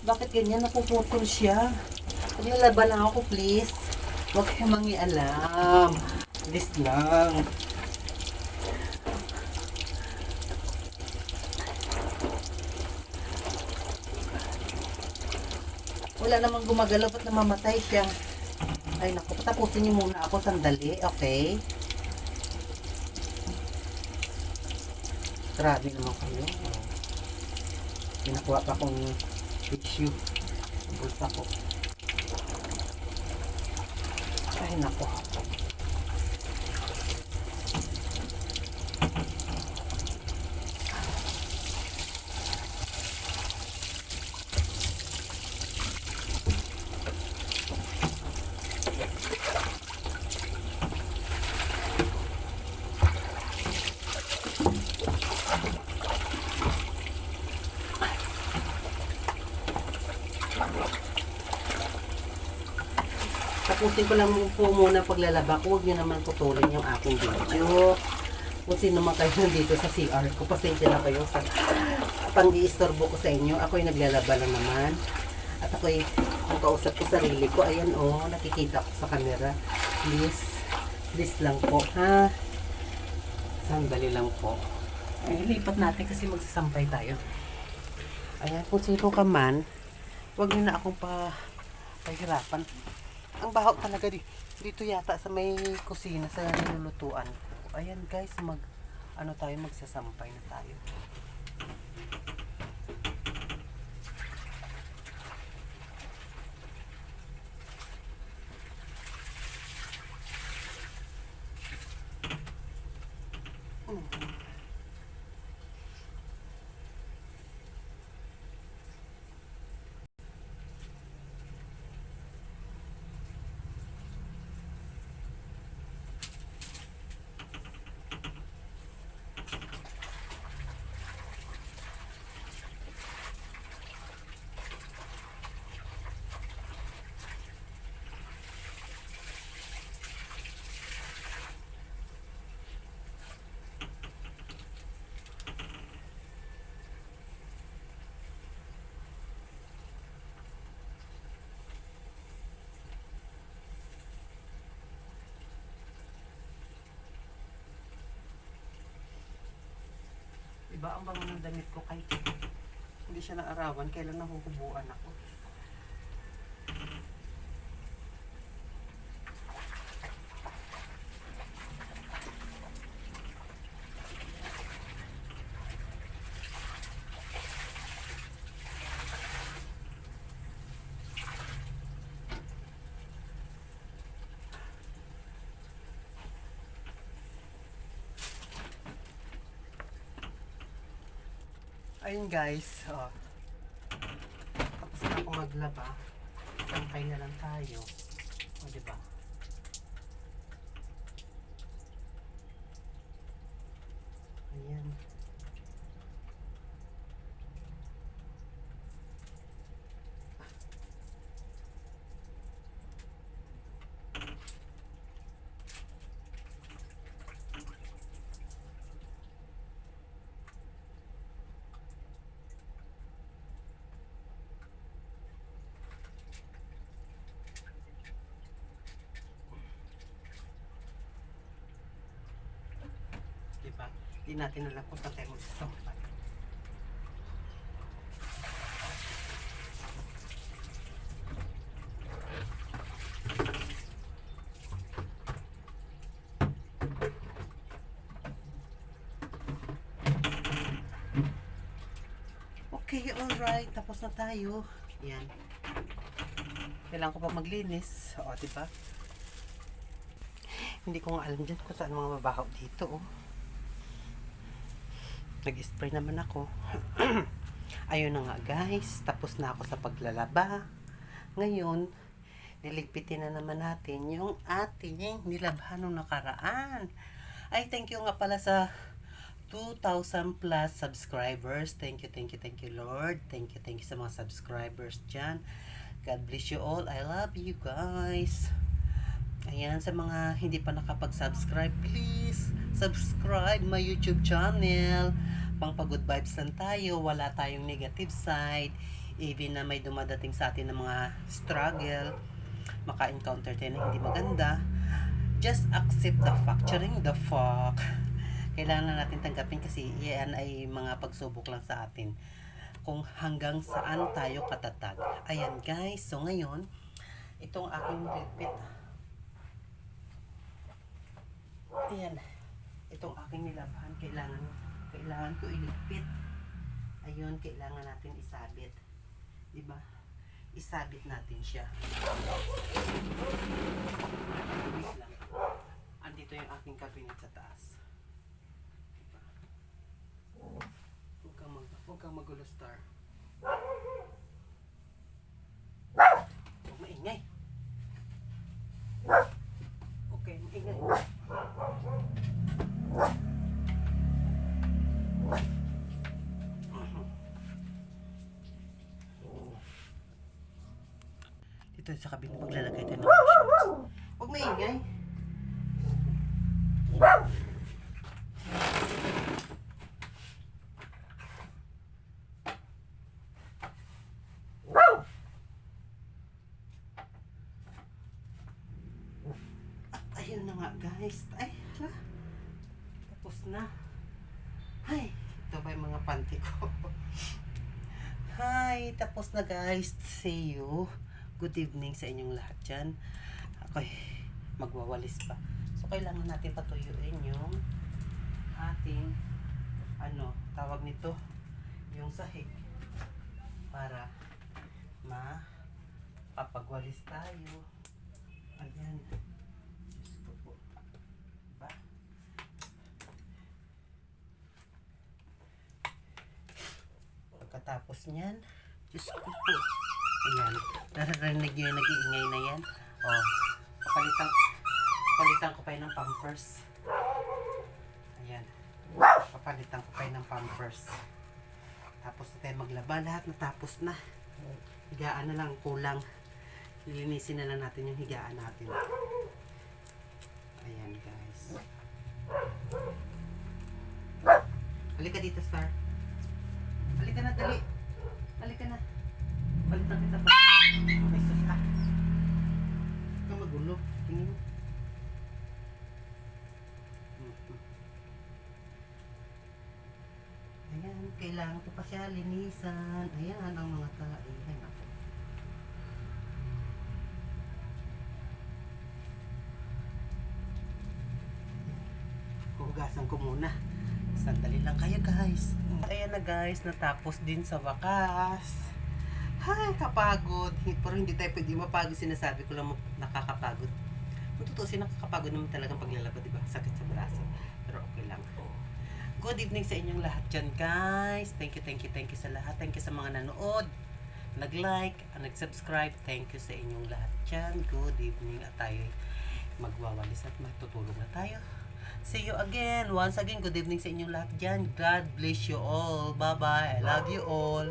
Bakit ganyan? Napuputol siya. Naglalaban lang ako, please. Huwag kayong mangialam. Please lang. Wala namang gumagalaw. Ba't namamatay siya? Ay, naku. Patapusin niyo muna ako sandali. Okay? Grabe naman kayo. Pinakuha pa akong tissue. Bulsa ko. Ay, naku. Tapusin ko lang po muna paglalaba ko. Huwag nyo naman putulin yung aking video. Kung sino man kayo nandito sa CR ko, pasensya na kayo sa pang-iistorbo ko sa inyo. Ako'y naglalaba lang naman. At ako'y ang kausap ko sarili ko. Ayan nakikita ko sa camera. Please lang po, ha? Sandali lang po. Ay, lipat natin kasi magsasampay tayo. Ayan, kung sino ka man, huwag nyo na akong pahirapan. Ang baho talaga dito yata sa may kusina sa nilulutuan ko. Ayan guys, magsasampay na tayo. Iba ang bango ng damit ko kahit hindi siya naarawan, kailan nahuhubuan ako. Ayun guys, tapos na ako maglaba. Sampay na lang tayo. O, diba? Ayan. Diba? Hindi natin alam kung saan tayo magsasampay. Okay, alright. Tapos na tayo. Yan. Kailangan ko pa maglinis. O, diba? Hindi ko nga alam dyan kung saan mga mabaho dito. Nag-spray naman ako. Ayun na nga guys. Tapos na ako sa paglalaba. Ngayon, niligpitin na naman natin yung ating nilabhan nung nakaraan. Ay, thank you nga pala sa 2,000 plus subscribers. Thank you Lord. Thank you sa mga subscribers dyan. God bless you all. I love you guys. Ayan, sa mga hindi pa nakapag-subscribe, please subscribe my YouTube channel. Pang good vibes lang tayo. Wala tayong negative side. even na may dumadating sa atin ng mga struggle, maka-encounter tayo na hindi maganda, just accept the fact. Charing the fuck. Kailangan natin tanggapin kasi yan ay mga pagsubok lang sa atin. Kung hanggang saan tayo katatag. Ayan guys, so ngayon, itong aking ligpit. Ayan, itong aking nilabhan, kailangan ko iligpit. Ayun, kailangan natin isabit. Diba? Isabit natin siya. Wait lang. Andito yung aking cabinet sa taas. Diba? Huwag kang magulo, Star. Huwag maingay. Okay, maingay. Dito sa kabinet maglalagay tayo ng shorts. Huwag maingay. Ayun na nga guys. Ay, hala. Tapos na. Ay, ito ba yung mga panty ko? Hi, tapos na guys. See you. Good evening sa inyong lahat dyan. Ako'y magwawalis pa. So, kailangan natin patuyuin yung ating, tawag nito, yung sahig. Para mapapagwalis tayo. Ayan. Diyos ko po. Diba? Pagkatapos niyan, Diyos ko po. Ayan. Naririnig nyo yung nag-iingay na yan. O, papalitan ko pa yun ng pampers. Ayan. Papalitan ko pa yun ng pampers. Tapos na tayo maglaba. Lahat natapos na. Higaan na lang, kulang. Lilinisin na lang natin yung higaan natin. Ayan guys. Halika dito, Star. Halika na, dali. Halika na. Palitan kita pa. Ay, sus ka. Huwag kang magulo. Tingin mo. Ayan, kailangan ko pa siya linisan. Ayan, ang mga kaihan ako. Hugasan ko muna. Sandali lang kayo guys. Ayan na guys, natapos din sa wakas. Ay, kapagod. Pero hindi tayo pwede mapagod. Sinasabi ko lang nakakapagod. Kung tutusin, nakakapagod naman talagang paglalaba, diba? Sakit sa braso. Pero okay lang. Good evening sa inyong lahat dyan, guys. Thank you sa lahat. Thank you sa mga nanood, nag-like, nag-subscribe. Thank you sa inyong lahat dyan. Good evening. At tayo magwawalis at matutulog na tayo. See you again. Once again, good evening sa inyong lahat dyan. God bless you all. Bye-bye. I love you all.